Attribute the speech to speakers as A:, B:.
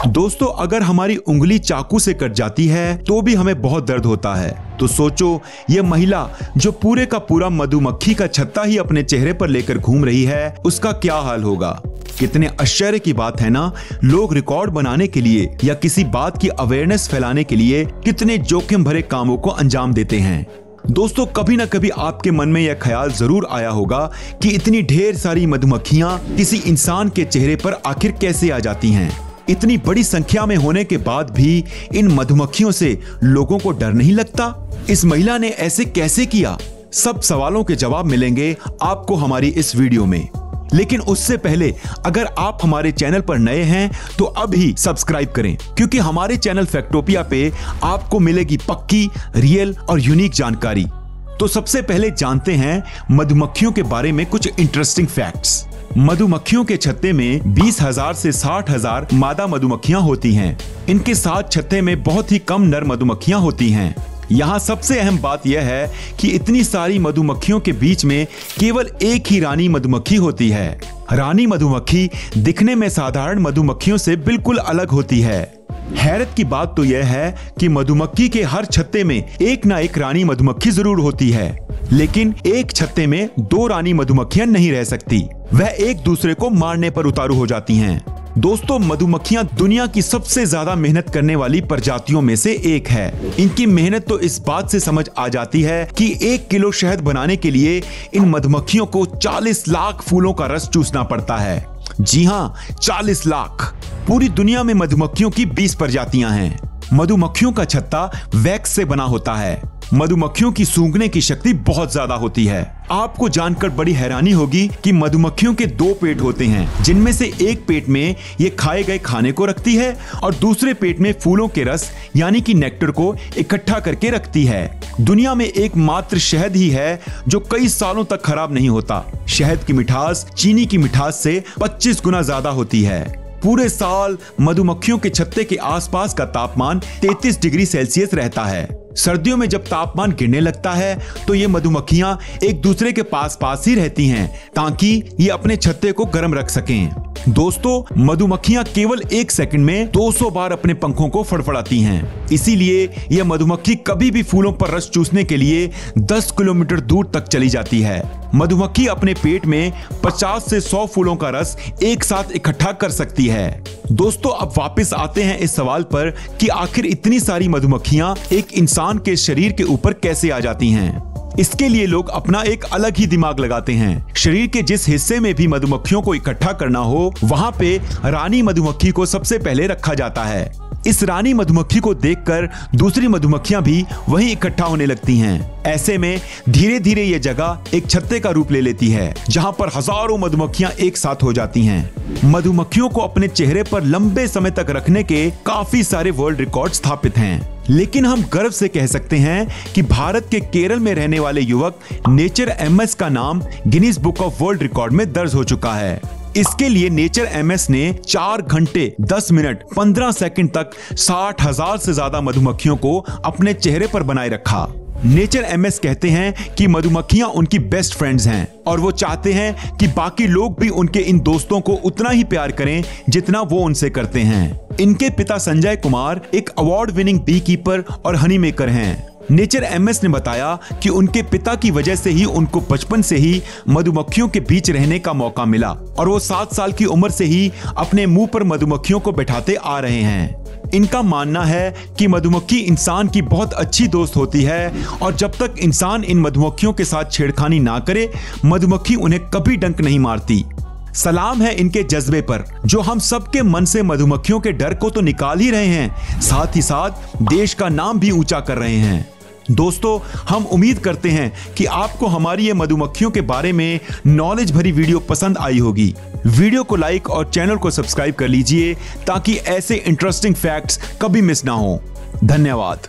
A: दोस्तों, अगर हमारी उंगली चाकू से कट जाती है तो भी हमें बहुत दर्द होता है। तो सोचो, ये महिला जो पूरे का पूरा मधुमक्खी का छत्ता ही अपने चेहरे पर लेकर घूम रही है, उसका क्या हाल होगा। कितने आश्चर्य की बात है ना। लोग रिकॉर्ड बनाने के लिए या किसी बात की अवेयरनेस फैलाने के लिए कितने जोखिम भरे कामों को अंजाम देते हैं। दोस्तों, कभी ना कभी आपके मन में यह ख्याल जरूर आया होगा कि इतनी ढेर सारी मधुमक्खियां किसी इंसान के चेहरे पर आखिर कैसे आ जाती हैं। इतनी बड़ी संख्या में होने के बाद भी इन मधुमक्खियों से लोगों को डर नहीं लगता। इस महिला ने ऐसे कैसे किया? सब सवालों के जवाब मिलेंगे आपको हमारी इस वीडियो में। लेकिन उससे पहले अगर आप हमारे चैनल पर नए हैं तो अभी सब्सक्राइब करें, क्योंकि हमारे चैनल फैक्टोपिया पे आपको मिलेगी पक्की, रियल और यूनिक जानकारी। तो सबसे पहले जानते हैं मधुमक्खियों के बारे में कुछ इंटरेस्टिंग फैक्ट्स। मधुमक्खियों के छत्ते में 20,000 से 60,000 मादा मधुमक्खियां होती हैं। इनके साथ छत्ते में बहुत ही कम नर मधुमक्खियां होती हैं। यहाँ सबसे अहम बात यह है कि इतनी सारी मधुमक्खियों के बीच में केवल एक ही रानी मधुमक्खी होती है। रानी मधुमक्खी दिखने में साधारण मधुमक्खियों से बिल्कुल अलग होती है। हैरत की बात तो यह है कि मधुमक्खी के हर छत्ते में एक ना एक रानी मधुमक्खी जरूर होती है, लेकिन एक छत्ते में 2 रानी मधुमक्खियां नहीं रह सकती। वह एक दूसरे को मारने पर उतारू हो जाती हैं। दोस्तों, मधुमक्खियां दुनिया की सबसे ज्यादा मेहनत करने वाली प्रजातियों में से एक है। इनकी मेहनत तो इस बात से समझ आ जाती है कि 1 किलो शहद बनाने के लिए इन मधुमक्खियों को 40 लाख फूलों का रस चूसना पड़ता है। जी हाँ, 40 लाख। पूरी दुनिया में मधुमक्खियों की 20 प्रजातियां हैं। मधुमक्खियों का छत्ता वैक्स से बना होता है। मधुमक्खियों की सूंघने की शक्ति बहुत ज्यादा होती है। आपको जानकर बड़ी हैरानी होगी कि मधुमक्खियों के 2 पेट होते हैं, जिनमें से एक पेट में ये खाए गए खाने को रखती है और दूसरे पेट में फूलों के रस यानी कि नेक्टर को इकट्ठा करके रखती है। दुनिया में एकमात्र शहद ही है जो कई सालों तक खराब नहीं होता। शहद की मिठास चीनी की मिठास से 25 गुना ज्यादा होती है। पूरे साल मधुमक्खियों के छत्ते के आसपास का तापमान 33 डिग्री सेल्सियस रहता है। सर्दियों में जब तापमान गिरने लगता है तो ये मधुमक्खियां एक दूसरे के पास पास ही रहती हैं, ताकि ये अपने छत्ते को गर्म रख सकें। दोस्तों, मधुमक्खियां केवल 1 सेकंड में 200 बार अपने पंखों को फड़फड़ाती हैं। इसीलिए यह मधुमक्खी कभी भी फूलों पर रस चूसने के लिए 10 किलोमीटर दूर तक चली जाती है। मधुमक्खी अपने पेट में 50 से 100 फूलों का रस एक साथ इकट्ठा कर सकती है। दोस्तों, अब वापस आते हैं इस सवाल पर कि आखिर इतनी सारी मधुमक्खियां एक इंसान के शरीर के ऊपर कैसे आ जाती हैं। इसके लिए लोग अपना एक अलग ही दिमाग लगाते हैं। शरीर के जिस हिस्से में भी मधुमक्खियों को इकट्ठा करना हो, वहां पे रानी मधुमक्खी को सबसे पहले रखा जाता है। इस रानी मधुमक्खी को देखकर दूसरी मधुमक्खियां भी वहीं इकट्ठा होने लगती हैं। ऐसे में धीरे धीरे ये जगह एक छत्ते का रूप ले लेती है, जहां पर हजारों मधुमक्खियां एक साथ हो जाती हैं। मधुमक्खियों को अपने चेहरे पर लंबे समय तक रखने के काफी सारे वर्ल्ड रिकॉर्ड स्थापित हैं। लेकिन हम गर्व से कह सकते हैं कि भारत के केरल में रहने वाले युवक नेचर एमएस का नाम Guinness book of world record में दर्ज हो चुका है। इसके लिए नेचर एमएस ने 4 घंटे 10 मिनट 15 सेकंड तक 60,000 से ज्यादा मधुमक्खियों को अपने चेहरे पर बनाए रखा। नेचर एमएस कहते हैं कि मधुमक्खियां उनकी बेस्ट फ्रेंड्स हैं और वो चाहते हैं कि बाकी लोग भी उनके इन दोस्तों को उतना ही प्यार करें जितना वो उनसे करते हैं। इनके पिता संजय कुमार एक अवार्ड विनिंग बी कीपर और हनी मेकर हैं। नेचर एमएस ने बताया कि उनके पिता की वजह से ही उनको बचपन से ही मधुमक्खियों के बीच रहने का मौका मिला और वो 7 साल की उम्र से ही अपने मुंह पर मधुमक्खियों को बैठाते आ रहे हैं। इनका मानना है कि मधुमक्खी इंसान की बहुत अच्छी दोस्त होती है और जब तक इंसान इन मधुमक्खियों के साथ छेड़खानी ना करे, मधुमक्खी उन्हें कभी डंक नहीं मारती। सलाम है इनके जज्बे पर, जो हम सबके मन से मधुमक्खियों के डर को तो निकाल ही रहे हैं, साथ ही साथ देश का नाम भी ऊंचा कर रहे हैं। दोस्तों, हम उम्मीद करते हैं कि आपको हमारी ये मधुमक्खियों के बारे में नॉलेज भरी वीडियो पसंद आई होगी। वीडियो को लाइक और चैनल को सब्सक्राइब कर लीजिए ताकि ऐसे इंटरेस्टिंग फैक्ट्स कभी मिस ना हो। धन्यवाद।